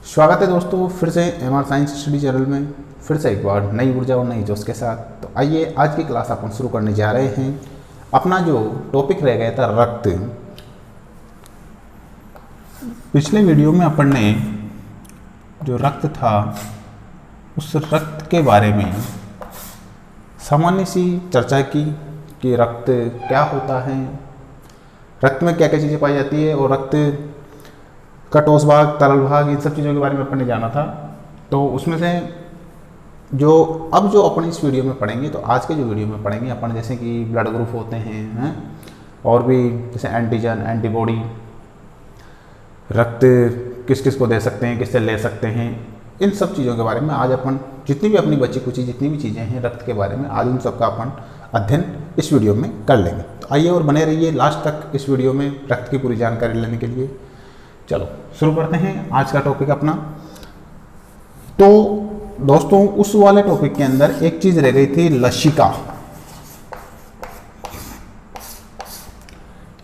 स्वागत है दोस्तों फिर से एमआर साइंस स्टडी चैनल में फिर से एक बार नई ऊर्जा और नई जोश के साथ। तो आइए आज की क्लास अपन शुरू करने जा रहे हैं। अपना जो टॉपिक रह गया था रक्त। पिछले वीडियो में अपन ने जो रक्त था उस रक्त के बारे में सामान्य सी चर्चा की कि रक्त क्या होता है, रक्त में क्या क्या चीज़ें पाई जाती है और रक्त का ठोस भाग, तरल भाग, इन सब चीज़ों के बारे में अपन ने जाना था। तो उसमें से जो अपन इस वीडियो में पढ़ेंगे, तो आज के जो वीडियो में पढ़ेंगे अपन, जैसे कि ब्लड ग्रुप होते हैं और भी जैसे एंटीजन, एंटीबॉडी, रक्त किस किस को दे सकते हैं, किससे ले सकते हैं, इन सब चीज़ों के बारे में आज अपन जितनी भी अपनी बची कुची जितनी भी चीज़ें हैं रक्त के बारे में, आज उन सबका अपन अध्ययन इस वीडियो में कर लेंगे। तो आइए और बने रहिए लास्ट तक इस वीडियो में रक्त की पूरी जानकारी लेने के लिए। चलो शुरू करते हैं आज का टॉपिक अपना। तो दोस्तों उस वाले टॉपिक के अंदर एक चीज रह गई थी, लसिका।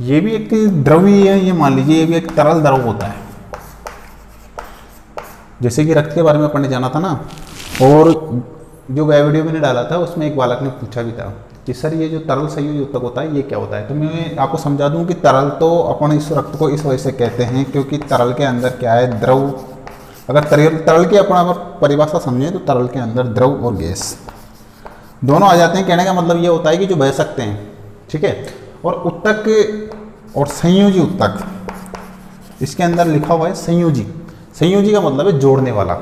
ये भी एक द्रव्य है, ये मान लीजिए ये भी एक तरल द्रव होता है। जैसे कि रक्त के बारे में अपन ने जाना था ना, और जो गया वीडियो मैंने डाला था उसमें एक बालक ने पूछा भी था कि सर ये जो तरल संयोजी ऊतक होता है ये क्या होता है। तो मैं आपको समझा दूं कि तरल तो अपन इस रक्त को इस वजह से कहते हैं क्योंकि तरल के अंदर क्या है, द्रव। अगर तरल की अपन अगर परिभाषा समझें तो तरल के अंदर द्रव और गैस दोनों आ जाते हैं। कहने का मतलब ये होता है कि जो बह सकते हैं, ठीक है। और ऊतक और संयोजी ऊतक, इसके अंदर लिखा हुआ है संयोजी। संयोजी का मतलब है जोड़ने वाला,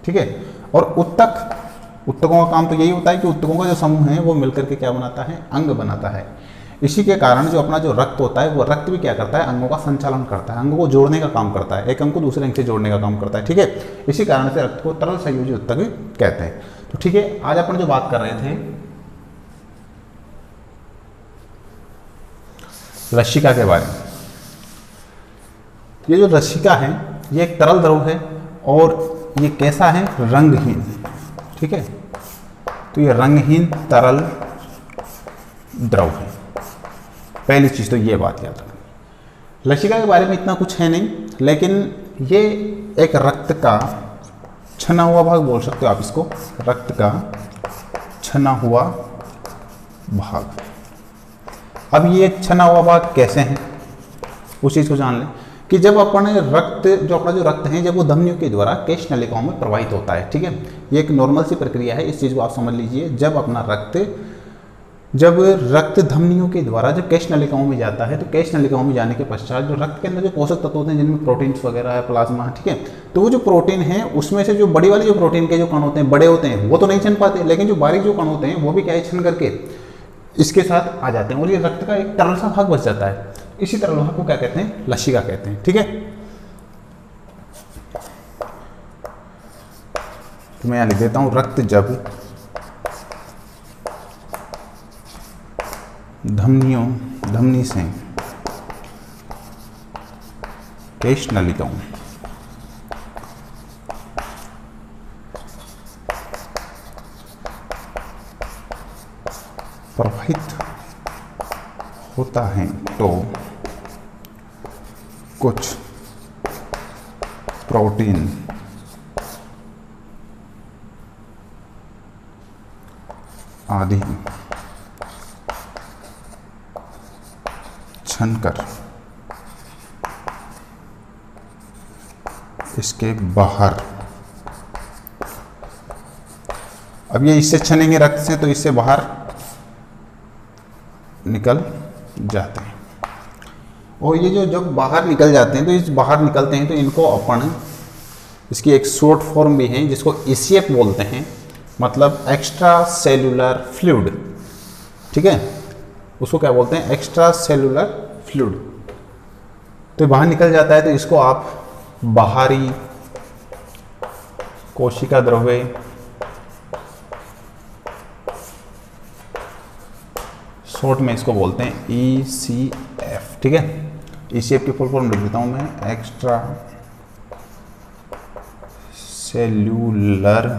ठीक है। और ऊतकों का काम तो यही होता है कि ऊतकों का जो समूह है वो मिलकर के क्या बनाता है, अंग बनाता है। इसी के कारण जो अपना जो रक्त होता है वो रक्त भी क्या करता है, अंगों का संचालन करता है, अंगों को जोड़ने का काम करता है, एक अंग को दूसरे अंग से जोड़ने का काम करता है, ठीक है। इसी कारण से रक्त को तरल संयोजी ऊतक भी कहते हैं। तो ठीक है, आज अपन जो बात कर रहे थे लसिका के बारे में। ये जो लसिका है ये एक तरल द्रव है और ये कैसा है, रंगहीन, ठीक है। तो ये रंगहीन तरल द्रव है। पहली चीज तो ये बात याद रखनी। लसिका के बारे में इतना कुछ है नहीं, लेकिन ये एक रक्त का छना हुआ भाग बोल सकते हो आप इसको, रक्त का छना हुआ भाग। अब ये छना हुआ भाग कैसे है उस चीज को जान लें कि जब अपन रक्त जो अपना जो रक्त है जब वो धमनियों के द्वारा केश नलिकाओं में प्रवाहित होता है, ठीक है। ये एक नॉर्मल सी प्रक्रिया है, इस चीज़ को आप समझ लीजिए। जब रक्त धमनियों के द्वारा जब केश नलिकाओं में जाता है, तो केश नलिकाओं में जाने के पश्चात जो रक्त के अंदर जो पोषक तत्व होते हैं जिनमें प्रोटीन्स वगैरह है, प्लाज्मा, ठीक है। तो वो जो प्रोटीन है उसमें से जो बड़ी वाली जो प्रोटीन के जो कण होते हैं, बड़े होते हैं, वो तो नहीं छन पाते, लेकिन जो बारीक जो कण होते हैं वो भी क्या है, छन करके इसके साथ आ जाते हैं और ये रक्त का एक तरल सा भाग बच जाता है। इसी तरल भाग को क्या कहते हैं, लसिका कहते हैं, ठीक है। तो मैं यहां लिख देता हूं, रक्त जब धमनी से केश नलिकाओं प्रवाहित होता है तो कुछ प्रोटीन आदि छनकर इसके बाहर, अब ये इससे छनेंगे रक्त से तो इससे बाहर निकल जाते हैं। और ये जो जब बाहर निकल जाते हैं तो इस बाहर निकलते हैं तो इनको अपन, इसकी एक शॉर्ट फॉर्म भी है जिसको ECF बोलते हैं, मतलब एक्स्ट्रा सेलुलर फ्लूइड, ठीक है। उसको क्या बोलते हैं, एक्स्ट्रा सेलुलर फ्लूइड। तो बाहर निकल जाता है तो इसको आप बाहरी कोशिका द्रव्य, शॉर्ट में इसको बोलते हैं ECF, ठीक है। ECF की फुल फॉर्म लिख देता हूं मैं, एक्स्ट्रा सेल्यूलर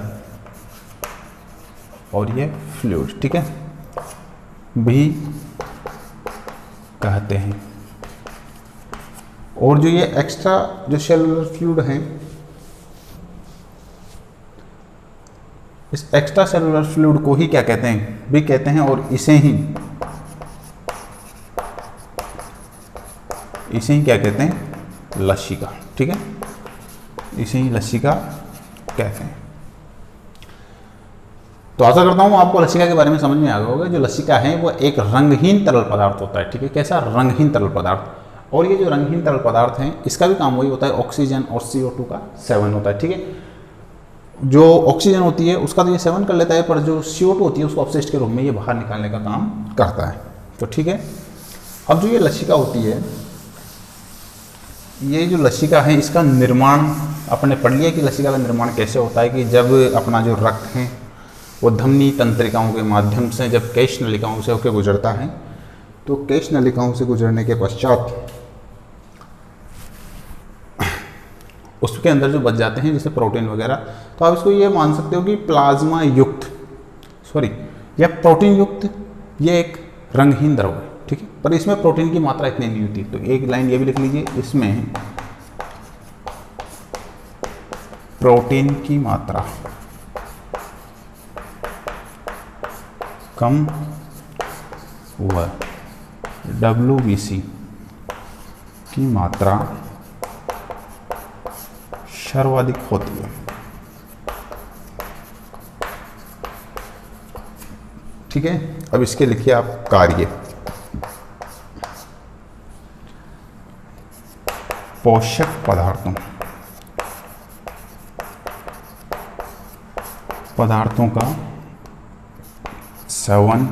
और ये फ्लूइड, ठीक है, भी कहते हैं। और जो ये एक्स्ट्रा जो सेलुलर फ्लूइड हैं इस एक्स्ट्रा सेलुलर फ्लूइड को ही क्या कहते हैं, भी कहते हैं, और इसे ही क्या कहते हैं, लसिका। ठीक है, इसे ही लसिका कहते हैं। तो आशा करता हूँ आपको लसिका के बारे में समझ में आ गया होगा। जो लसिका है वो एक रंगहीन तरल पदार्थ होता है। ठीक है, कैसा रंगहीन तरल पदार्थ। और ये जो रंगहीन तरल पदार्थ है इसका भी काम वही होता है, ऑक्सीजन और CO2 का सेवन होता है। ठीक है, जो ऑक्सीजन होती है उसका तो ये सेवन कर लेता है, पर जो CO2 होती है उसको अपशिष्ट के रूप में ये बाहर निकालने का काम करता है। तो ठीक है, अब जो ये लसिका होती है, ये जो लसिका है इसका निर्माण अपने पढ़ लिया कि लसिका का निर्माण कैसे होता है, कि जब अपना जो रक्त है वो धमनी तंत्रिकाओं के माध्यम से जब केश नलिकाओं से होकर गुजरता है, तो केश नलिकाओं से गुजरने के पश्चात उसके अंदर जो बच जाते हैं जैसे प्रोटीन वगैरह, तो आप इसको ये मान सकते हो कि प्लाज्मा युक्त या प्रोटीन युक्त ये एक रंगहीन द्रव है। ठीक है, पर इसमें प्रोटीन की मात्रा इतनी नहीं होती। तो एक लाइन ये भी लिख लीजिए, इसमें प्रोटीन की मात्रा कम व WBC की मात्रा सर्वाधिक होती है। ठीक है, अब इसके लिखिए आप कार्य। पोषक पदार्थों का सेवन,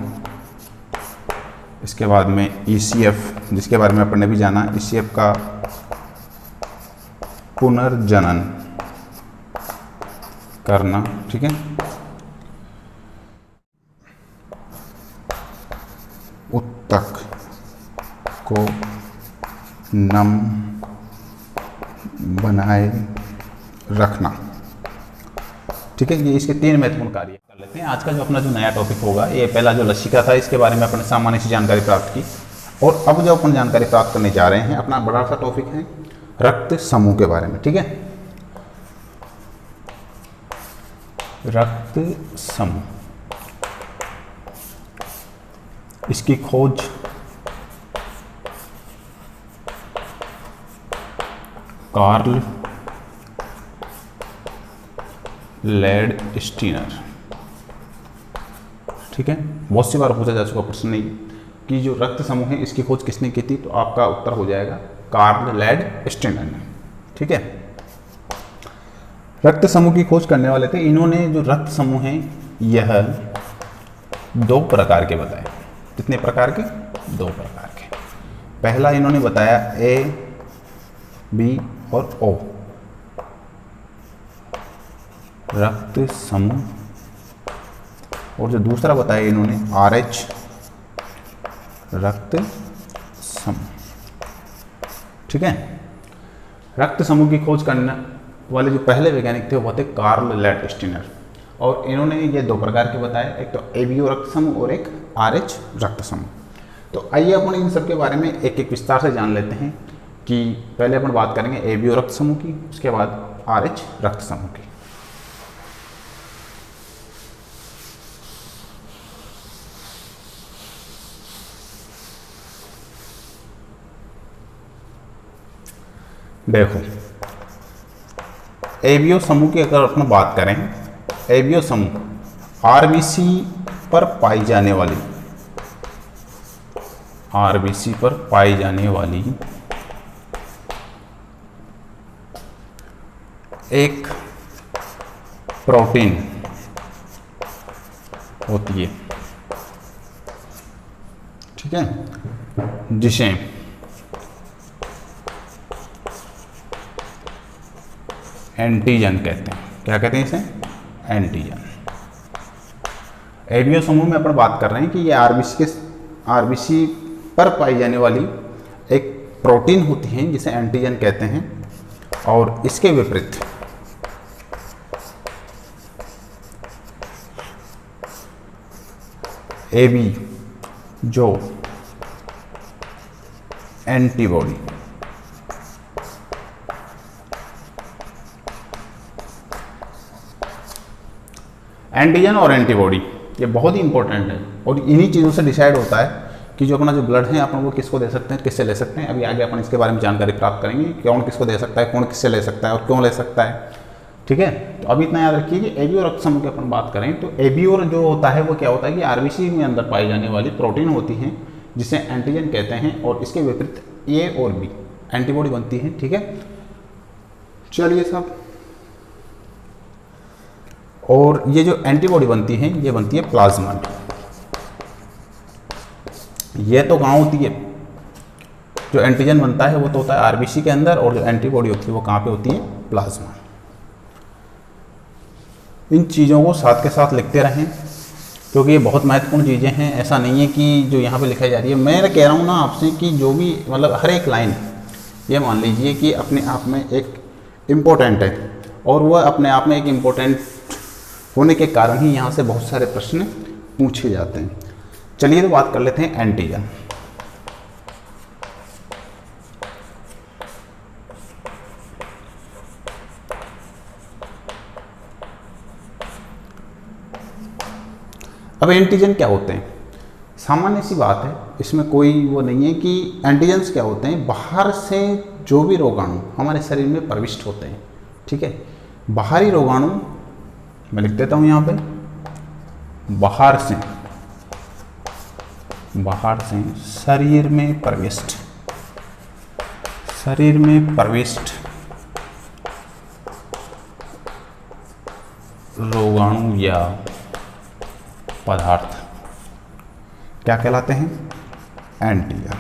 इसके बाद में ECF जिसके बारे में अपन ने भी जाना, ECF का पुनर्जनन करना। ठीक है, उत्तक को नम बनाए रखना। ठीक है, ये इसके 3 महत्वपूर्ण कार्य कर लेते हैं। आज का जो अपना जो नया टॉपिक होगा, ये पहला जो लसिका था इसके बारे में अपने सामान्य सी जानकारी प्राप्त की, और अब जो अपन जानकारी प्राप्त करने जा रहे हैं अपना बड़ा सा टॉपिक है रक्त समूह के बारे में। ठीक है, रक्त समूह, इसकी खोज कार्ल लैंडस्टीनर। ठीक है, बहुत सी बार पूछा जा चुका प्रश्न नहीं कि जो रक्त समूह है इसकी खोज किसने की थी, तो आपका उत्तर हो जाएगा कार्ल लैंडस्टीनर ने। ठीक है, रक्त समूह की खोज करने वाले थे। इन्होंने जो रक्त समूह है यह 2 प्रकार के बताए। कितने प्रकार के? 2 प्रकार के। पहला इन्होंने बताया A, B और O रक्त समूह, और जो दूसरा बताया इन्होंने RH रक्त समूह। ठीक है, रक्त समूह की खोज करने वाले जो पहले वैज्ञानिक थे वो थे कार्ल लैंडस्टीनर, और इन्होंने ये 2 प्रकार के बताए, एक तो ABO रक्त समूह और एक RH रक्त समूह। तो आइए अपन इन सब के बारे में एक एक विस्तार से जान लेते हैं कि पहले अपन बात करेंगे ABO रक्त समूह की, उसके बाद RH रक्त समूह की। देखो, ABO समूह की अगर अपन बात करें, ABO समूह RBC पर पाई जाने वाली एक प्रोटीन होती है। ठीक है, जिसे एंटीजन कहते हैं। क्या कहते हैं इसे? एंटीजन। ABO समूह में अपन बात कर रहे हैं कि ये RBC पर पाई जाने वाली एक प्रोटीन होती है जिसे एंटीजन कहते हैं, और इसके विपरीत AB जो एंटीबॉडी, एंटीजन और एंटीबॉडी ये बहुत ही इंपॉर्टेंट है और इन्हीं चीज़ों से डिसाइड होता है कि जो अपना जो ब्लड है अपन वो किसको दे सकते हैं, किससे ले सकते हैं। अभी आगे अपन इसके बारे में जानकारी प्राप्त करेंगे, कौन किसको दे सकता है, कौन किससे ले सकता है और क्यों ले सकता है। ठीक है, तो अभी इतना याद रखिए कि एबी और रक्त समूह की अपन बात करें तो एबी और जो होता है वो क्या होता है कि आरबीसी में अंदर पाई जाने वाली प्रोटीन होती हैं जिसे एंटीजन कहते हैं, और इसके विपरीत ए और बी एंटीबॉडी बनती है। ठीक है, चलिए साहब, और ये जो एंटीबॉडी बनती है ये बनती है प्लाज्मा में। ये तो कहाँ होती है, जो एंटीजन बनता है वो तो होता है आरबीसी के अंदर, और जो एंटीबॉडी होती है वो कहाँ पे होती है, प्लाज्मा। इन चीज़ों को साथ के साथ लिखते रहें क्योंकि ये बहुत महत्वपूर्ण चीज़ें हैं। ऐसा नहीं है कि जो यहाँ पे लिखाई जा रही है, मैं कह रहा हूँ ना आपसे कि जो भी मतलब हर एक लाइन ये मान लीजिए कि अपने आप में एक इम्पोर्टेंट है, और वह अपने आप में एक इम्पोर्टेंट होने के कारण ही यहाँ से बहुत सारे प्रश्न पूछे जाते हैं। चलिए तो बात कर लेते हैं एंटीजन। अब एंटीजन क्या होते हैं, सामान्य सी बात है, इसमें कोई वो नहीं है कि एंटीजन्स क्या होते हैं। बाहर से जो भी रोगाणु हमारे शरीर में प्रविष्ट होते हैं, ठीक है, बाहरी रोगाणु मैं लिख देता हूँ यहाँ पे, बाहर से शरीर में प्रविष्ट रोगाणु या पदार्थ क्या कहलाते हैं, एंटीजन।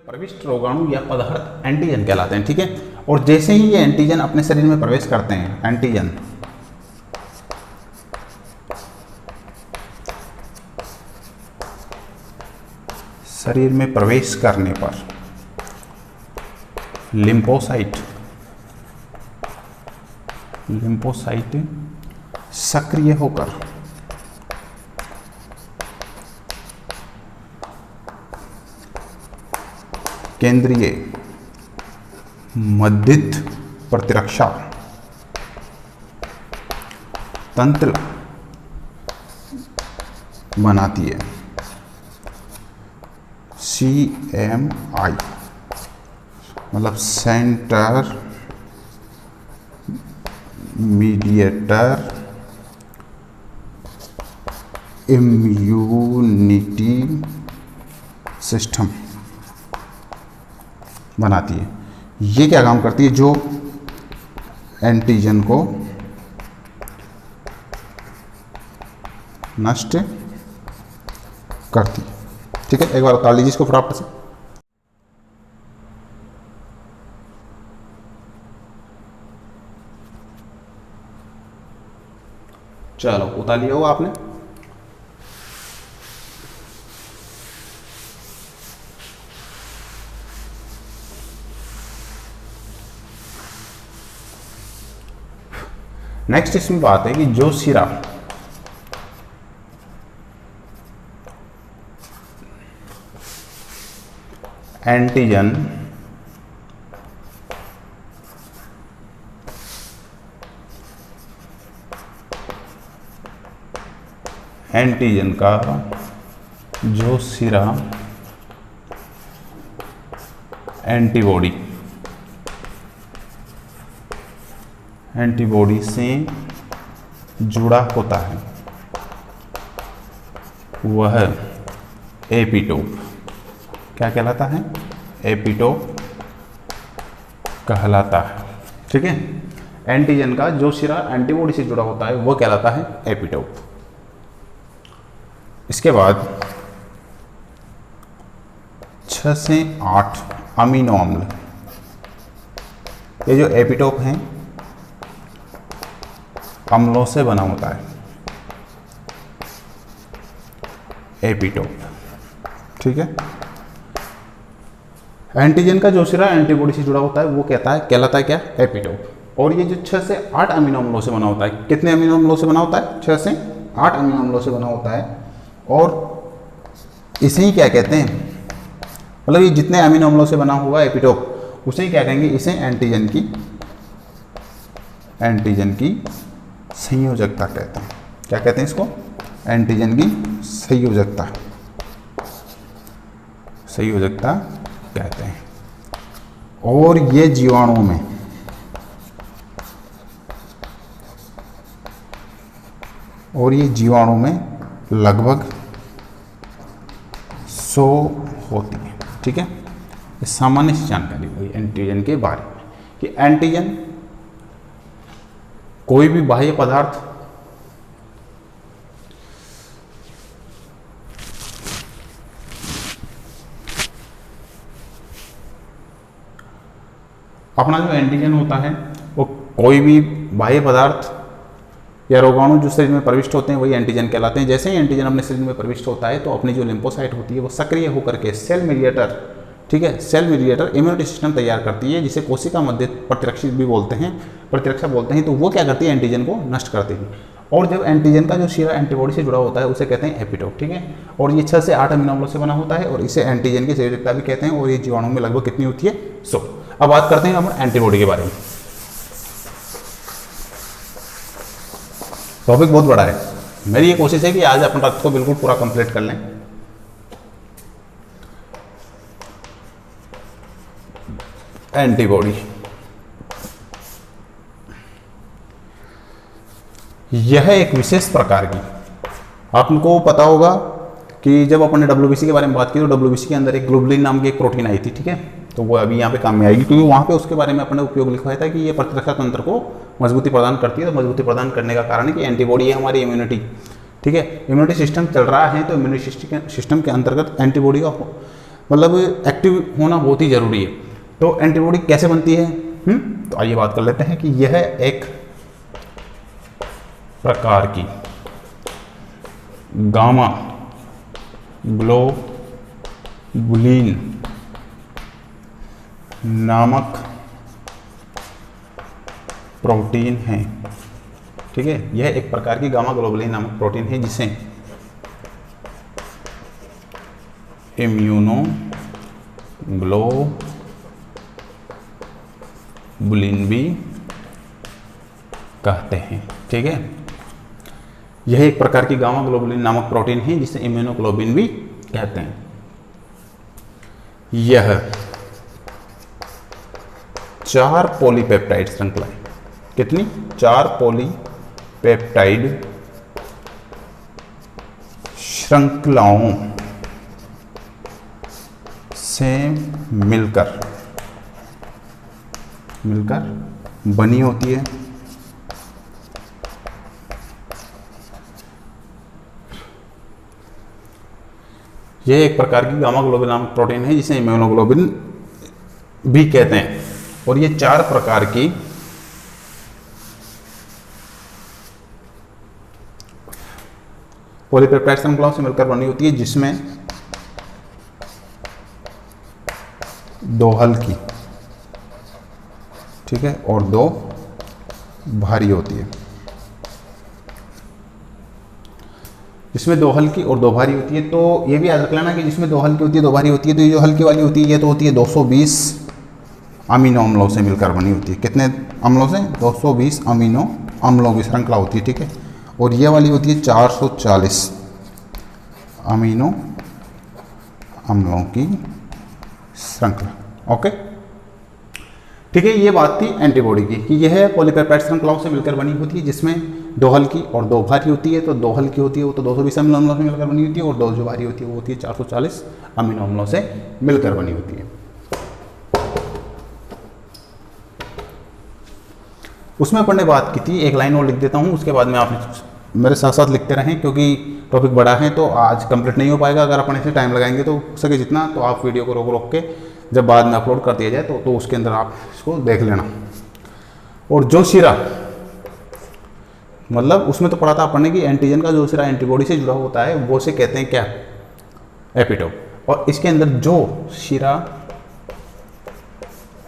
प्रविष्ट रोगाणु या पदार्थ एंटीजन कहलाते हैं। ठीक है, और जैसे ही ये एंटीजन अपने शरीर में प्रवेश करते हैं, एंटीजन शरीर में प्रवेश करने पर लिम्फोसाइट सक्रिय होकर केंद्रीय मध्यस्थ प्रतिरक्षा तंत्र बनाती है, CMI मतलब सेंटर मीडिएटर इम्यूनिटी सिस्टम बनाती है। ये क्या काम करती है, जो एंटीजन को नष्ट करती है। ठीक है, एक बार उतार लीजिए इसको फटाफट से। चलो उतार लिया होगा आपने। नेक्स्ट इसमें बात है कि जो सिरा एंटीजन का जो सिरा एंटीबॉडी से जुड़ा होता है वह एपिटोप क्या कहलाता है, एपिटोप कहलाता है। ठीक है, एंटीजन का जो सिरा एंटीबॉडी से जुड़ा होता है वह कहलाता है एपिटोप। इसके बाद 6 से 8 अमीनो अम्ल, ये जो एपिटोप हैं अम्लों से बना होता है, एपिटोप। ठीक है, एंटीजन का जो सिरा एंटीबॉडी से जुड़ा होता है वो कहलाता है क्या, एपिटोप। और ये जो 6 से 8 अमीनो अम्लों से बना होता है, कितने अमीनो अम्लों से बना होता है, 6 से 8 अमीनो अम्लों से बना होता है। और इसे ही क्या कहते हैं, मतलब ये जितने अमीनो अम्लों से बना हुआ एपिटोप उसे ही क्या कहेंगे, इसे एंटीजन की संयोजकता कहते हैं। क्या कहते हैं इसको? एंटीजन की संयोजकता कहते हैं। और ये जीवाणु में लगभग 100 होती है। ठीक है, ये सामान्य सी जानकारी हुई एंटीजन के बारे में कि एंटीजन कोई भी बाह्य पदार्थ अपना जो एंटीजन होता है वो कोई भी बाह्य पदार्थ या रोगाणु जो शरीर में प्रविष्ट होते हैं वही एंटीजन कहलाते हैं। जैसे ही एंटीजन अपने शरीर में प्रविष्ट होता है तो अपनी जो लिम्फोसाइट होती है वो सक्रिय होकर के सेल मीडिएटर, ठीक है, सेल मीडिएटर इम्यूनिटी सिस्टम तैयार करती है, जिसे कोशिका मध्य प्रतिरक्षा भी बोलते हैं, तो वो क्या करती है, एंटीजन को नष्ट करती है। और जब एंटीजन का जो शिरा एंटीबॉडी से जुड़ा होता है उसे कहते हैं एपिटोप। ठीक है, और ये 6 से 8 अमीनो अम्लों से बना होता है और इसे एंटीजन की संयोजकता भी कहते हैं। और ये जीवाणु में लगभग कितनी होती है? 100। अब बात करते हैं हम एंटीबॉडी के बारे में। टॉपिक बहुत बड़ा है, मेरी ये कोशिश है कि आज अपन रक्त को बिल्कुल पूरा कंप्लीट कर लें। एंटीबॉडी यह एक विशेष प्रकार की, आपको पता होगा कि जब अपन ने WBC के बारे में बात की तो WBC के अंदर एक ग्लोबुलिन नाम की एक प्रोटीन आई थी। ठीक है, तो वो अभी यहाँ पे काम में आएगी क्योंकि वहाँ पे उसके बारे में अपने उपयोग लिखवाया था कि ये प्रतिरक्षा तंत्र को मजबूती प्रदान करती है। तो मजबूती प्रदान करने का कारण है कि एंटीबॉडी है हमारी इम्यूनिटी। ठीक है, इम्यूनिटी सिस्टम चल रहा है तो इम्यूनिटी सिस्टम के अंतर्गत एंटीबॉडी का मतलब एक्टिव होना बहुत ही जरूरी है। तो एंटीबॉडी कैसे बनती है? तो आइए बात कर लेते हैं कि यह एक प्रकार की गामा ग्लोबुलिन नामक प्रोटीन है। ठीक है, यह एक प्रकार की गामा ग्लोबुलिन नामक प्रोटीन है जिसे इम्यूनोग्लोबुलिन भी कहते हैं। ठीक है, यह एक प्रकार की गामा ग्लोबुलिन नामक प्रोटीन है जिसे इम्यूनोग्लोबिन भी कहते हैं। यह 4 पॉलीपेप्टाइड श्रृंखला, कितनी? 4 पॉलीपेप्टाइड श्रृंखलाओं से मिलकर बनी होती है। यह एक प्रकार की गामा ग्लोबुलिन नामक प्रोटीन है जिसे इम्यूनोग्लोबिन भी कहते हैं। और ये 4 प्रकार की पॉलीपेप्टाइड श्रृंखलाओं से मिलकर बनी होती है जिसमें 2 हल्की, ठीक है, और 2 भारी होती है। जिसमें 2 हल्की और 2 भारी होती है। तो ये भी याद रख लेना कि जिसमें 2 हल्की होती है 2 भारी होती है, तो ये जो हल्की वाली होती है ये तो होती है 220 अमीनो अम्लों से मिलकर बनी होती है। कितने अम्लों से? 220 अमीनो अम्लों की श्रृंखला होती है। ठीक है, और ये वाली होती है 440 अमीनो अम्लों की श्रृंखला। ओके, ठीक है, ये बात थी एंटीबॉडी की कि यह पॉलीपेप्टाइड श्रृंखलाओं से मिलकर बनी होती है जिसमें 2 हल्की और 2 भारी होती है। तो 2 हल्की होती है वो तो 220 अमीनो अम्लों से मिलकर बनी होती है और 2 जो भारी होती है वो होती है 440 अमीनो अम्लों से मिलकर बनी होती है। उसमें अपन ने बात की थी, एक लाइन और लिख देता हूँ, उसके बाद में आप मेरे साथ साथ लिखते रहें क्योंकि टॉपिक बड़ा है तो आज कंप्लीट नहीं हो पाएगा। अगर अपन इसे टाइम लगाएंगे तो हो सके जितना, तो आप वीडियो को रोक रोक के जब बाद में अपलोड कर दिया जाए तो उसके अंदर आप इसको देख लेना। और जो शिरा, मतलब उसमें तो पढ़ा था अपन ने कि एंटीजन का जो शिरा एंटीबॉडी से जुड़ा होता है वो से कहते हैं क्या? एपिटोप। और इसके अंदर जो शिरा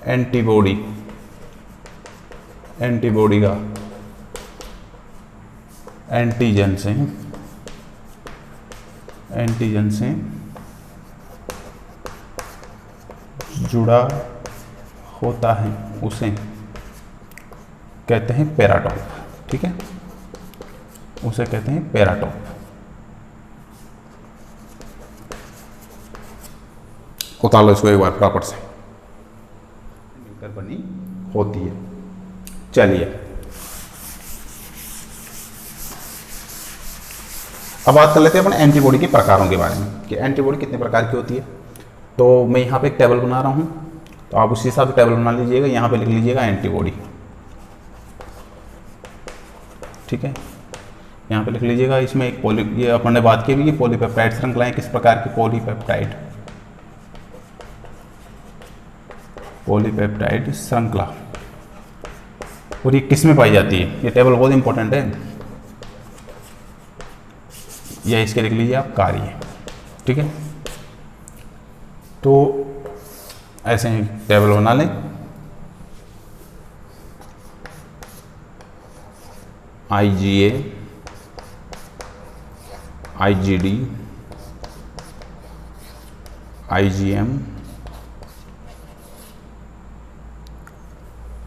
एंटीबॉडी का एंटीजन से जुड़ा होता है उसे कहते हैं पैराटॉप। ठीक है, उसे कहते हैं पैराटॉप। उतार लो इसको एक बार फटाफट से, मिलकर बनी होती है। चलिए अब बात कर लेते हैं अपने एंटीबॉडी के प्रकारों के बारे में कि एंटीबॉडी कितने प्रकार की होती है। तो मैं यहाँ पे एक टेबल बना रहा हूँ, तो आप उसी हिसाब से टेबल बना लीजिएगा। यहाँ पे लिख लीजिएगा एंटीबॉडी। ठीक है, यहाँ पे लिख लीजिएगा। इसमें एक ये अपन ने बात की भी कि पॉलीपेप्टाइड श्रृंखलाएं किस प्रकार की, पॉलीपेप्टाइड श्रृंखला, और ये किस में पाई जाती है। ये टेबल बहुत इंपॉर्टेंट है, या इसके लिख लीजिए आप कार्य। ठीक है, तो ऐसे ही टेबल बना लें। IgA, IgD, IgM,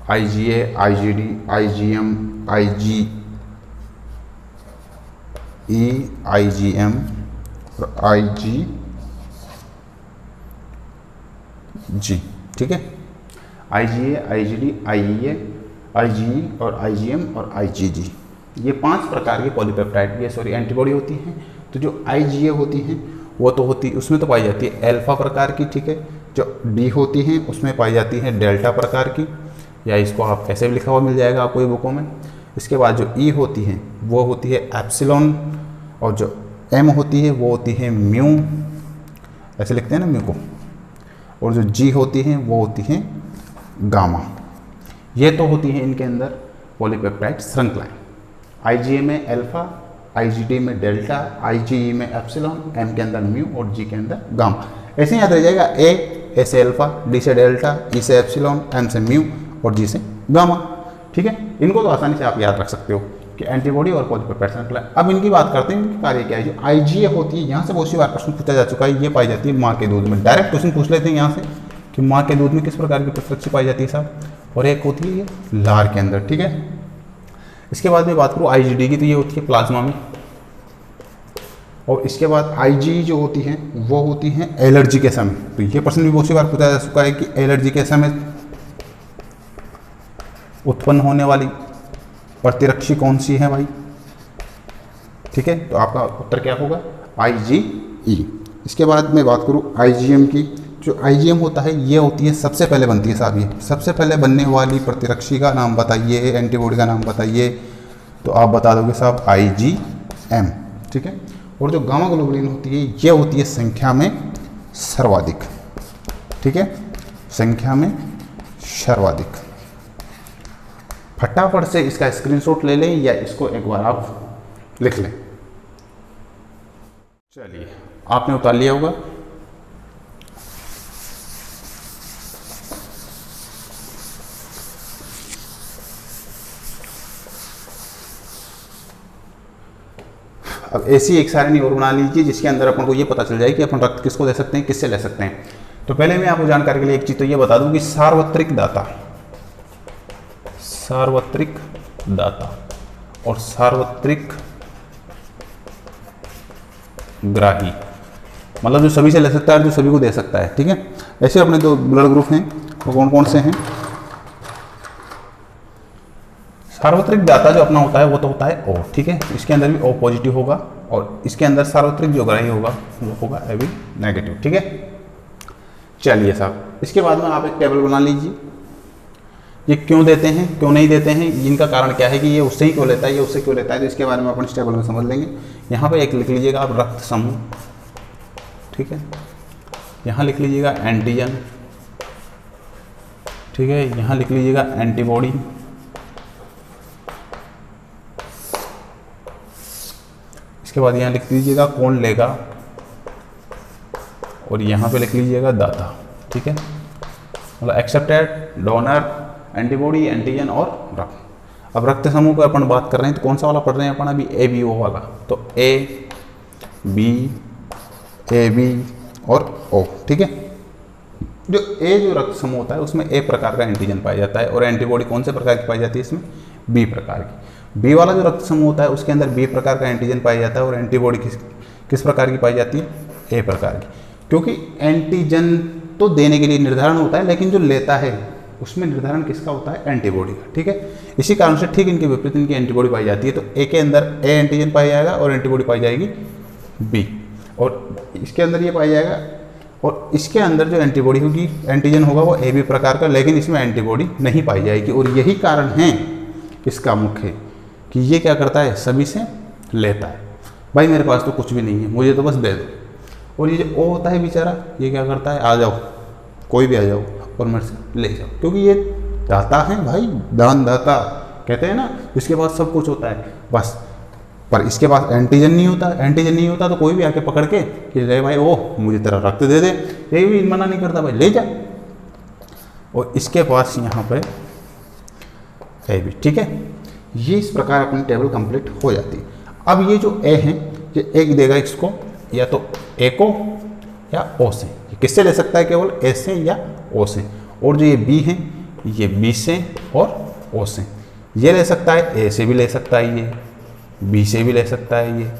IgA, IgD, IgM, IgE, IgM और IgG। ठीक है, IgA, IgD, IgA, IgE और IgM और IgG, ये 5 प्रकार की पॉलीपेप्टाइड एंटीबॉडी होती हैं। तो जो IgA होती हैं वो तो होती, उसमें तो पाई जाती है अल्फा प्रकार की। ठीक है, जो D होती हैं उसमें पाई जाती है डेल्टा प्रकार की, या इसको आप कैसे भी लिखा हुआ मिल जाएगा आपको ये बुकों में। इसके बाद जो E होती हैं वो होती है एप्सिलॉन, और जो M होती है वो होती है म्यू, ऐसे लिखते हैं ना म्यू को, और जो G होती हैं वो होती हैं गामा। ये तो होती हैं इनके अंदर पॉलीपेप्टाइड श्रृंखलाएं। IgA में अल्फा, IgD में डेल्टा, IgE में एप्सिलॉन, M के अंदर म्यू और G के अंदर गामा। ऐसे याद रह जाएगा, A से अल्फा, D से डेल्टा, E से एप्सिलॉन, M से म्यू और G से गामा। ठीक है, इनको तो आसानी से आप याद रख सकते हो कि एंटीबॉडी और पॉलीपेप्टाइड श्रृंखला। अब इनकी बात करते हैं, इनकी कार्य क्या है। जो IgA होती है, यहाँ से बहुत सी बार प्रश्न पूछा जा चुका है, ये पाई जाती है माँ के दूध में। डायरेक्ट क्वेश्चन पूछ लेते हैं यहाँ से कि माँ के दूध में किस प्रकार की प्रतिरक्षी पाई जाती है साहब, और एक होती है ये लार के अंदर। ठीक है, इसके बाद में बात करूँ IgD की, तो ये होती है प्लाज्मा में। और इसके बाद IgE जो होती है वो होती है एलर्जी के समय। तो ये प्रश्न भी बहुत सी बार पूछा जा चुका है कि एलर्जी के समय उत्पन्न होने वाली प्रतिरक्षी कौन सी है भाई। ठीक है, तो आपका उत्तर क्या होगा, IgE। इसके बाद मैं बात करूँ IgM की। जो IgM होता है ये होती है सबसे पहले बनती है साहब, ये सबसे पहले बनने वाली प्रतिरक्षी का नाम बताइए, एंटीबॉडी का नाम बताइए। तो आप बता दोगे साहब IgM। ठीक है, और जो गामा ग्लोबुलिन होती है ये होती है संख्या में सर्वाधिक। ठीक है, संख्या में सर्वाधिक। फटाफट से इसका स्क्रीनशॉट ले लें या इसको एक बार आप लिख लें। चलिए, आपने उतार लिया होगा। अब ऐसी एक सारणी और बना लीजिए जिसके अंदर अपन को ये पता चल जाए कि अपन रक्त किसको दे सकते हैं, किससे ले सकते हैं। तो पहले मैं आपको जानकारी के लिए एक चीज तो ये बता दूं कि सार्वत्रिक दाता और सार्वत्रिक ग्राही, मतलब जो सभी से ले सकता है, जो सभी को दे सकता है। ठीक है, ऐसे अपने दो ब्लड ग्रुप हैं, वो कौन कौन से हैं। सार्वत्रिक दाता जो अपना होता है वो तो होता है O। ठीक है, इसके अंदर भी O पॉजिटिव होगा, और इसके अंदर सार्वत्रिक जो ग्राही होगा वो होगा AB नेगेटिव। ठीक है, चलिए साहब, इसके बाद में आप एक टेबल बना लीजिए। ये क्यों देते हैं, क्यों नहीं देते हैं, इनका कारण क्या है कि ये उससे ही क्यों लेता है, ये उससे क्यों लेता है, तो इसके बारे में अपन इस टेबल में समझ लेंगे। यहाँ पे एक लिख लीजिएगा आप रक्त समूह। ठीक है, यहाँ लिख लीजिएगा एंटीजन। ठीक है, यहाँ लिख लीजिएगा एंटीबॉडी। इसके बाद यहाँ लिख लीजिएगा कौन लेगा, और यहाँ पे लिख लीजिएगा दाता। ठीक है, मतलब एक्सेप्टेड, डोनर, एंटीबॉडी, एंटीजन और रक्त। अब रक्त समूह पर अपन बात कर रहे हैं तो कौन सा वाला पढ़ रहे हैं अपन अभी, ABO वाला। तो A, B, AB और O। ठीक है, जो ए जो रक्त समूह होता है उसमें ए प्रकार का एंटीजन पाया जाता है, और एंटीबॉडी कौन से प्रकार की पाई जाती है इसमें, बी प्रकार की। बी वाला जो रक्त समूह होता है उसके अंदर बी प्रकार का एंटीजन पाया जाता है, और एंटीबॉडी किस प्रकार की पाई जाती है, ए प्रकार की। क्योंकि एंटीजन तो देने के लिए निर्धारण होता है, लेकिन जो लेता है उसमें निर्धारण किसका होता है, एंटीबॉडी का। ठीक है, इसी कारण से ठीक इनके विपरीत इनकी एंटीबॉडी पाई जाती है। तो ए के अंदर ए एंटीजन पाया जाएगा और एंटीबॉडी पाई जाएगी बी, और इसके अंदर ये पाया जाएगा, और इसके अंदर जो एंटीबॉडी होगी, एंटीजन होगा वो ए बी प्रकार का, लेकिन इसमें एंटीबॉडी नहीं पाई जाएगी। और यही कारण है इसका मुख्य कि ये क्या करता है, सभी से लेता है। भाई मेरे पास तो कुछ भी नहीं है, मुझे तो बस दे दो। और ये जो ओ होता है बेचारा, ये क्या करता है, आ जाओ, कोई भी आ जाओ और मेरे से ले जाओ, क्योंकि ये दाता है भाई, दान दाता कहते हैं ना, इसके पास सब कुछ होता है बस। पर इसके पास एंटीजन नहीं होता, एंटीजन नहीं होता तो कोई भी आके पकड़ के कि ले भाई ओ मुझे तेरा रक्त दे दे, ये भी मना नहीं करता, भाई ले जा। और इसके पास यहाँ पे ए भी। ठीक है, ये इस प्रकार अपनी टेबल कंप्लीट हो जाती है। अब ये जो ए है, ये एक देगा इसको या तो ए को या ओ से, ये किससे ले सकता है, केवल ए से या ओ से। और जो ये बी है, ये बी से और ओ से, ये ले सकता है, ए से भी ले सकता है, ये बी से भी ले सकता है, ये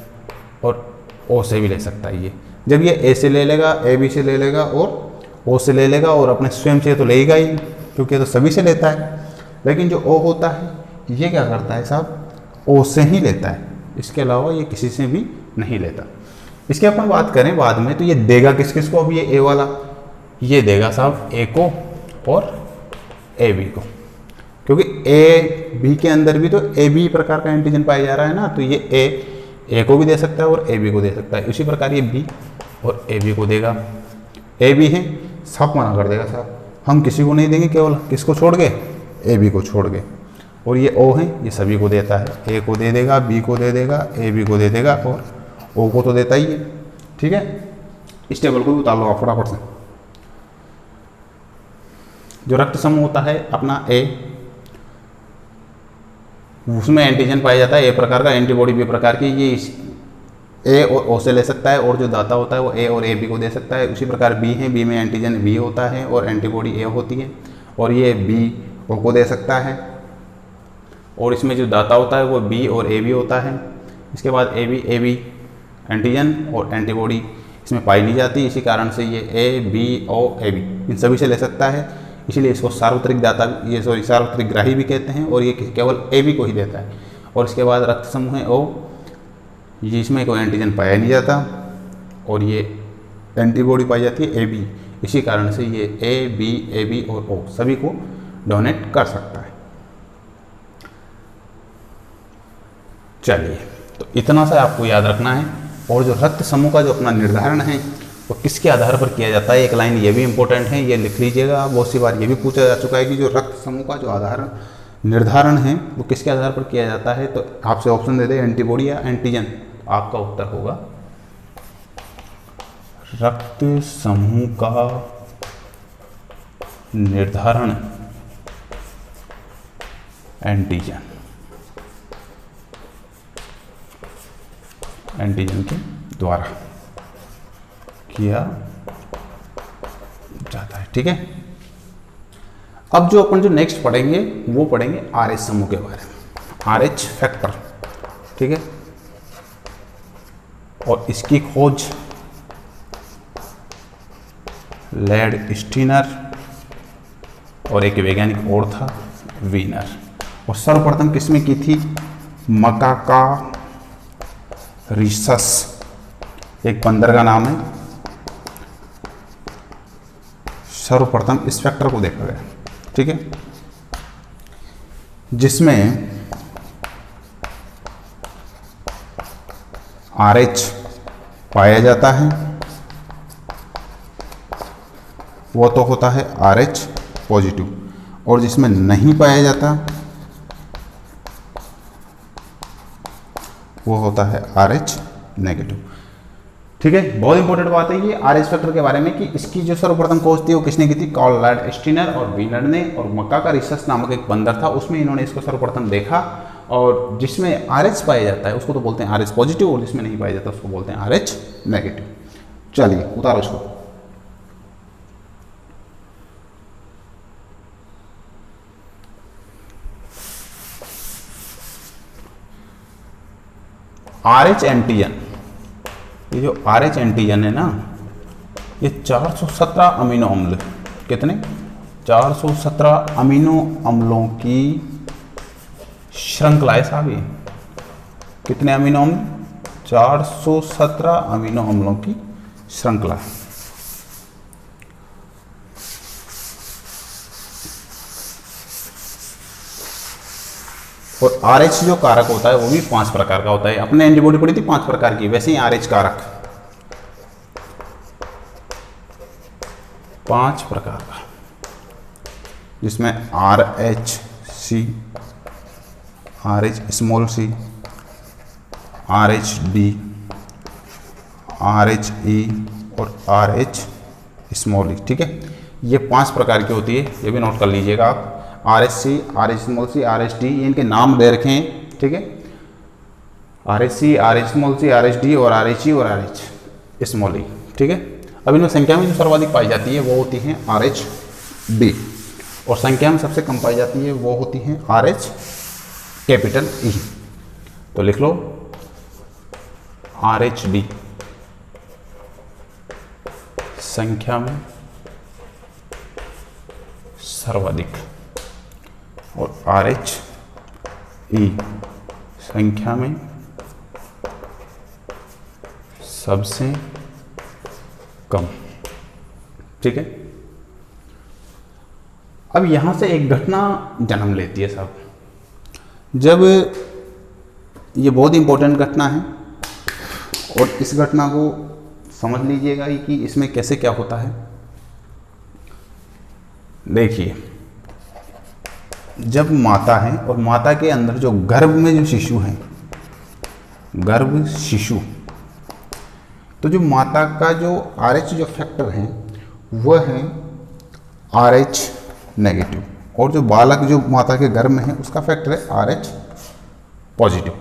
और ओ से भी ले सकता है। ये जब ये ए से ले लेगा, ए बी से ले लेगा और ओ से ले लेगा, और अपने स्वयं से तो लेगा ही, क्योंकि तो सभी से लेता है। लेकिन जो ओ होता है ये क्या करता है साहब, ओ से ही लेता है, इसके अलावा ये किसी से भी नहीं लेता। इसकी अपन बात करें बाद में, तो ये देगा किस किस को, अब ये ए वाला ये देगा साहब ए को और ए बी को, क्योंकि ए बी के अंदर भी तो ए बी प्रकार का एंटीजन पाया जा रहा है ना, तो ये ए को भी दे सकता है और ए बी को दे सकता है। इसी प्रकार ये बी और ए बी को देगा। ए बी है, सब मना कर देगा साहब, हम किसी को नहीं देंगे, केवल किसको छोड़ के, ए बी को छोड़ के। और ये ओ है, ये सभी को देता है, ए को दे देगा, बी को दे देगा, ए बी को दे देगा, और ओ को तो देता ही है। ठीक है, इस टेबल को भी उतार लो आप फटाफट से। जो रक्त समूह होता है अपना ए, उसमें एंटीजन पाया जाता है ए प्रकार का, एंटीबॉडी बी प्रकार की। ये ए और ओ से ले सकता है, और जो दाता होता है वो ए और ए बी को दे सकता है। उसी प्रकार बी है, बी में एंटीजन बी होता है और एंटीबॉडी ए होती है, और ये बी ओ को दे सकता है। और इसमें जो दाता होता है वो बी और ए बी होता है। इसके बाद ए बी एंटीजन और एंटीबॉडी इसमें पाई नहीं जाती, इसी कारण से ये A B O A be in सभी से ले सकता है। इसीलिए इसको सार्वत्रिक दाता, ये सार्वत्रिक ग्राही भी कहते हैं, और ये केवल ए बी को ही देता है। और इसके बाद रक्त समूह है ओ, ये इसमें कोई एंटीजन पाया नहीं जाता, और ये एंटीबॉडी पाई जाती है ए बी, इसी कारण से ये ए बी और ओ सभी को डोनेट कर सकता है। चलिए, तो इतना सा आपको याद रखना है। और जो रक्त समूह का जो अपना निर्धारण है वो किसके आधार पर किया जाता है, एक लाइन ये भी इंपॉर्टेंट है, ये लिख लीजिएगा। बहुत सी बार ये भी पूछा जा चुका है कि जो रक्त समूह का जो आधार निर्धारण है वो किसके आधार पर किया जाता है। तो आपसे ऑप्शन दे दे, एंटीबॉडी या एंटीजन, आपका उत्तर होगा रक्त समूह का निर्धारण एंटीजन, एंटीजन के द्वारा किया जाता है। ठीक है, अब जो अपन जो नेक्स्ट पढ़ेंगे वो पढ़ेंगे RH समूह के बारे में, RH फैक्टर। ठीक है, और इसकी खोज लैड स्टीनर और एक वैज्ञानिक और था वीनर। और सर्वप्रथम किसमें की थी, मकाका रिसस, एक बंदर का नाम है। सर्वप्रथम इस फैक्टर को देखा गया। ठीक है, जिसमें RH पाया जाता है, वो तो होता है RH पॉजिटिव, और जिसमें नहीं पाया जाता वो होता है RH नेगेटिव। ठीक है, बहुत इंपॉर्टेंट बात है ये RH फैक्टर के बारे में कि इसकी जो सर्वप्रथम खोज थी वो किसने की थी, कार्ल लैड स्टीनर और वीनर ने। और मकाका रिसस नामक एक बंदर था, उसमें इन्होंने इसको सर्वप्रथम देखा। और जिसमें RH पाया जाता है उसको तो बोलते हैं RH पॉजिटिव, और जिसमें नहीं पाया जाता उसको बोलते हैं RH नेगेटिव। चलिए उतारो इसको। RH एंटीजन, ये जो RH एंटीजन है ना, ये 417 अमीनो अम्ल, कितने 417 अमीनो अम्लों की श्रृंखला है साहब। ये कितने अमीनो अम्ल, 417 अमीनो अम्लों की श्रृंखला। और RH जो कारक होता है वो भी 5 प्रकार का होता है। अपने एंटीबॉडी पड़ी थी 5 प्रकार की, वैसे ही RH कारक 5 प्रकार का, जिसमें RH-C, RH-c, RH-D, RH-E और RH-e। ठीक है, ये 5 प्रकार की होती है, ये भी नोट कर लीजिएगा आप। RH-C, RH-c, RH-D, ये इनके नाम दे रखे हैं। ठीक है, RH-C, RH-c, RH-D और RH-E और RH-e। ठीक है, अब इनमें संख्या में जो सर्वाधिक पाई जाती है वो होती है RH-D, और संख्या में सबसे कम पाई जाती है वो होती है RH-E। तो लिख लो RH-D संख्या में सर्वाधिक, और RH-E संख्या में सबसे कम। ठीक है, अब यहां से एक घटना जन्म लेती है साहब, जब ये बहुत इंपॉर्टेंट घटना है, और इस घटना को समझ लीजिएगा कि इसमें कैसे क्या होता है। देखिए, जब माता है और माता के अंदर जो गर्भ में जो शिशु है, गर्भ शिशु, तो जो माता का जो RH जो फैक्टर है वह है RH नेगेटिव, और जो बालक जो माता के गर्भ में है उसका फैक्टर है RH पॉजिटिव।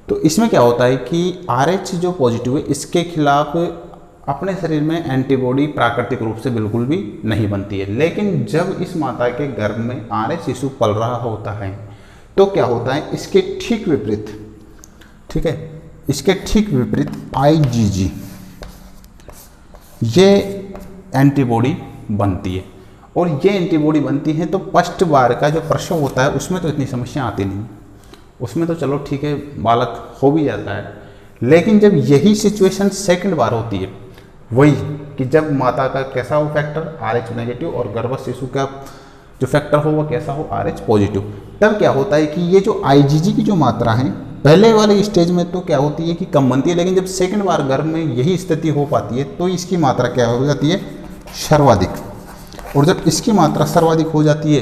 तो इसमें क्या होता है कि RH जो पॉजिटिव है इसके खिलाफ अपने शरीर में एंटीबॉडी प्राकृतिक रूप से बिल्कुल भी नहीं बनती है। लेकिन जब इस माता के गर्भ में RH शिशु पल रहा होता है तो क्या होता है, इसके ठीक विपरीत, ठीक है, इसके ठीक विपरीत IgG ये एंटीबॉडी बनती है, और ये एंटीबॉडी बनती है तो फर्स्ट बार का जो प्रसव होता है उसमें तो इतनी समस्या आती नहीं, उसमें तो चलो ठीक है बालक हो भी जाता है। लेकिन जब यही सिचुएशन सेकंड बार होती है, वही कि जब माता का कैसा हो फैक्टर RH नेगेटिव और गर्भस्थ शिशु का जो फैक्टर हो वह कैसा हो RH पॉजिटिव, तब क्या होता है कि ये जो IgG की जो मात्रा है पहले वाले स्टेज में तो क्या होती है कि कम बनती है, लेकिन जब सेकंड बार गर्भ में यही स्थिति हो पाती है तो इसकी मात्रा क्या हो जाती है, सर्वाधिक। और जब इसकी मात्रा सर्वाधिक हो जाती है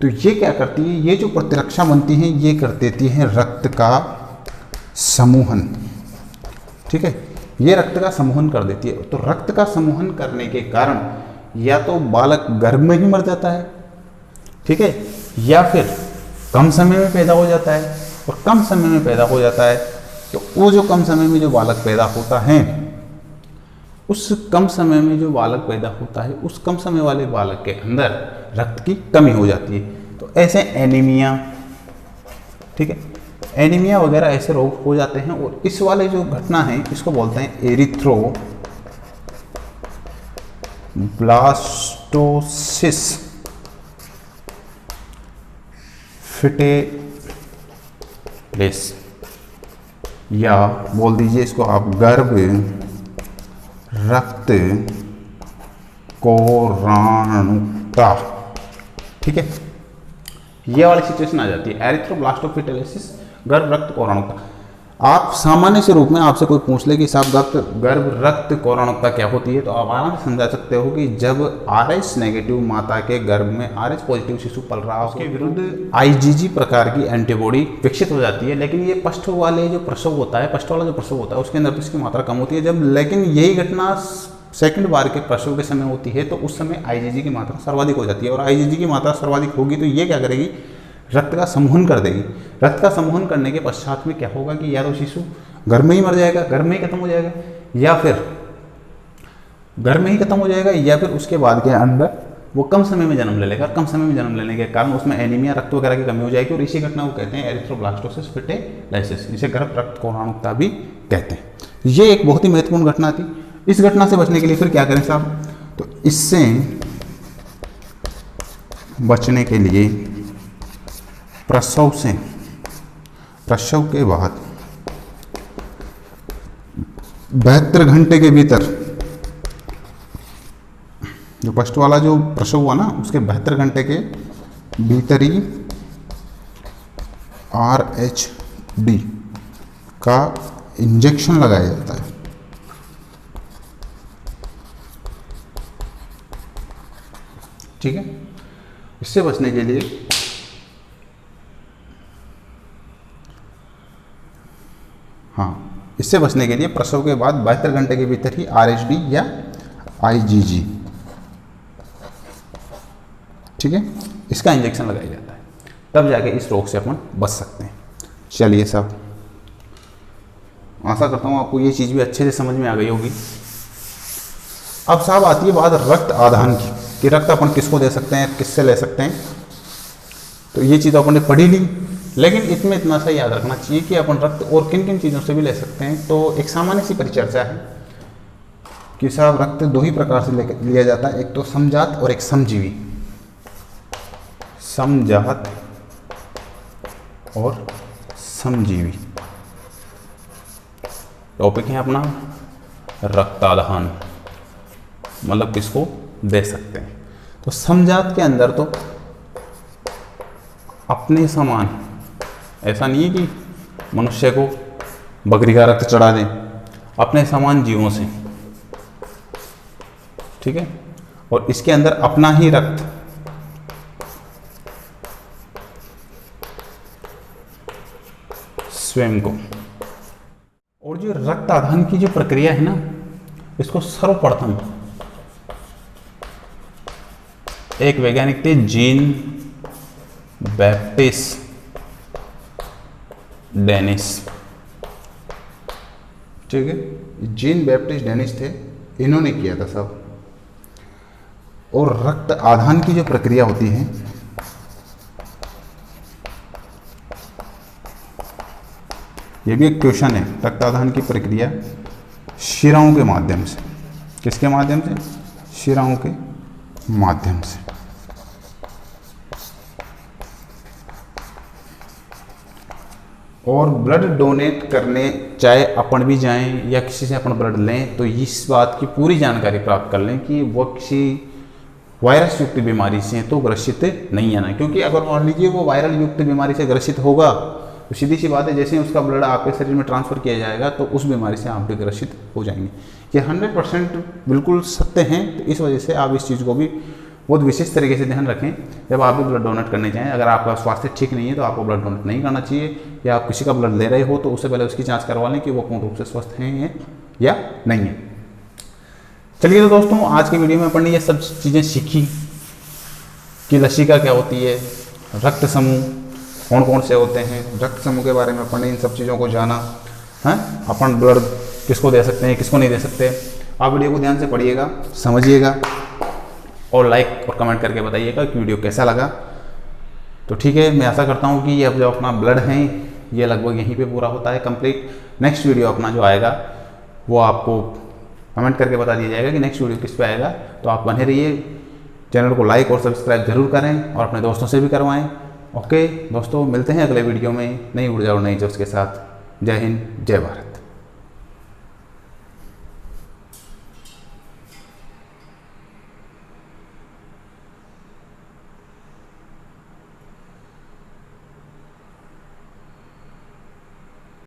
तो ये क्या करती है, ये जो प्रतिरक्षा बनती है ये कर देती है रक्त का समूहन। ठीक है, ये रक्त का समूहन कर देती है। तो रक्त का समूहन करने के कारण या तो बालक गर्भ में ही मर जाता है, ठीक है, या फिर कम समय में पैदा हो जाता है। और कम समय में पैदा हो जाता है तो वो जो कम समय में जो बालक पैदा होता है, उस कम समय में जो बालक पैदा होता है उस कम समय वाले बालक के अंदर रक्त की कमी हो जाती है। तो ऐसे एनीमिया, ठीक है, एनीमिया वगैरह ऐसे रोग हो जाते हैं। और इस वाले जो घटना है इसको बोलते हैं एरिथ्रोब्लास्टोसिस फिटेलिस, या बोल दीजिए इसको आप गर्भ रक्त कोराणुता। ठीक है, ये वाली सिचुएशन आ जाती है एरिथ्रोब्लास्टोफिटेलिसिस, गर्भ रक्त कोराणुता। आप सामान्य से रूप में आपसे कोई पूछ ले कि साहब गर्भ रक्त कोराणुता क्या होती है, तो आप आराम से समझा सकते हो कि जब RH नेगेटिव माता के गर्भ में RH पॉजिटिव शिशु पल रहा हो उसके विरुद्ध IgG प्रकार की एंटीबॉडी विकसित हो जाती है। लेकिन ये फर्स्ट वाले जो प्रसव होता है, फर्स्ट वाला जो प्रसव होता है उसके अंदर तो इसकी मात्रा कम होती है। जब लेकिन यही घटना सेकंड बार के प्रसव के समय होती है तो उस समय IgG की मात्रा सर्वाधिक हो जाती है। और IgG की मात्रा सर्वाधिक होगी तो ये क्या करेगी, रक्त का समूहन कर देगी। रक्त का समूहन करने के पश्चात में क्या होगा कि या तो शिशु घर में ही मर जाएगा, घर में ही खत्म हो जाएगा, या फिर घर में ही खत्म हो जाएगा, या फिर उसके बाद के अंदर वो कम समय में जन्म ले लेगा, और कम समय में जन्म लेने के कारण उसमें एनीमिया, रक्त वगैरह की कमी हो जाएगी, और इसी घटना को कहते हैं एरिथ्रोब्लास्टोसिस फिटेलाइसिस, इसे गर्भ रक्त कोणानुकता भी कहते हैं। ये एक बहुत ही महत्वपूर्ण घटना थी। इस घटना से बचने के लिए फिर क्या करें साहब, तो इससे बचने के लिए प्रसव के बाद 72 घंटे के भीतर, जो फर्स्ट वाला जो प्रसव हुआ ना, उसके 72 घंटे के भीतर ही RHD का इंजेक्शन लगाया जाता है। ठीक है, इससे बचने के लिए इससे बचने के लिए प्रसव के बाद 72 घंटे के भीतर ही RHD या IgG, ठीक है, इसका इंजेक्शन लगाया जाता है, तब जाके इस रोग से अपन बच सकते हैं। चलिए साहब, आशा करता हूँ आपको ये चीज़ भी अच्छे से समझ में आ गई होगी। अब साहब आती है बात रक्त आदान की, कि रक्त अपन किसको दे सकते हैं, किससे ले सकते हैं। तो ये चीज़ अपन ने पढ़ी ली, लेकिन इसमें इतना सा याद रखना चाहिए कि अपन रक्त और किन किन चीज़ों से भी ले सकते हैं। तो एक सामान्य सी परिचर्चा है कि साहब रक्त दो ही प्रकार से लिया जाता है, एक तो समजात और एक समजीवी। समजात और समजीवी टॉपिक है अपना रक्तादान, मतलब किसको दे सकते हैं। तो समजात के अंदर तो अपने समान, ऐसा नहीं है कि मनुष्य को बकरी का रक्त चढ़ा दें, अपने समान जीवों से, ठीक है, और इसके अंदर अपना ही रक्त स्वयं को। और जो रक्त आदान की जो प्रक्रिया है ना, इसको सर्वप्रथम एक वैज्ञानिक थे जीन बैप्टिस्ट डेनिस, ठीक है, जीन बैप्टिस्ट डेनिस थे, इन्होंने किया था सब। और रक्त आदान की जो प्रक्रिया होती है, ये भी एक क्वेश्चन है, रक्त आदान की प्रक्रिया शिराओं के माध्यम से, किसके माध्यम से, शिराओं के माध्यम से। और ब्लड डोनेट करने चाहे अपन भी जाएं या किसी से अपन ब्लड लें, तो इस बात की पूरी जानकारी प्राप्त कर लें कि वो किसी वायरस युक्त बीमारी से तो ग्रसित नहीं है ना, क्योंकि अगर मान लीजिए वो वायरल युक्त बीमारी से ग्रसित होगा तो सीधी सी बात है, जैसे ही उसका ब्लड आपके शरीर में ट्रांसफ़र किया जाएगा तो उस बीमारी से आप भी ग्रसित हो जाएंगे। ये 100% बिल्कुल सत्य हैं। तो इस वजह से आप इस चीज़ को भी बहुत विशेष तरीके से ध्यान रखें जब आप भी ब्लड डोनेट करने जाएं। अगर आपका स्वास्थ्य ठीक नहीं है तो आपको ब्लड डोनेट नहीं करना चाहिए, या आप किसी का ब्लड ले रहे हो तो उससे पहले उसकी जाँच करवा लें कि वो पूर्ण रूप से स्वस्थ हैं या नहीं है। चलिए तो दोस्तों, आज की वीडियो में अपन ने ये सब चीज़ें सीखी कि लसिका क्या होती है, रक्त समूह कौन कौन से होते हैं, रक्त समूह के बारे में अपन ने इन सब चीज़ों को जाना है। अपन ब्लड किसको दे सकते हैं, किसको नहीं दे सकते। आप वीडियो को ध्यान से पढ़िएगा, समझिएगा और लाइक और कमेंट करके बताइएगा कि वीडियो कैसा लगा। तो ठीक है, मैं आशा करता हूँ कि ये अब जो अपना ब्लड है ये लगभग यहीं पे पूरा होता है कंप्लीट। नेक्स्ट वीडियो अपना जो आएगा वो आपको कमेंट करके बता दिया जाएगा कि नेक्स्ट वीडियो किस पे आएगा। तो आप बने रहिए, चैनल को लाइक और सब्सक्राइब जरूर करें और अपने दोस्तों से भी करवाएं। ओके दोस्तों, मिलते हैं अगले वीडियो में नई ऊर्जा और नई जोश के साथ। जय हिंद, जय भारत।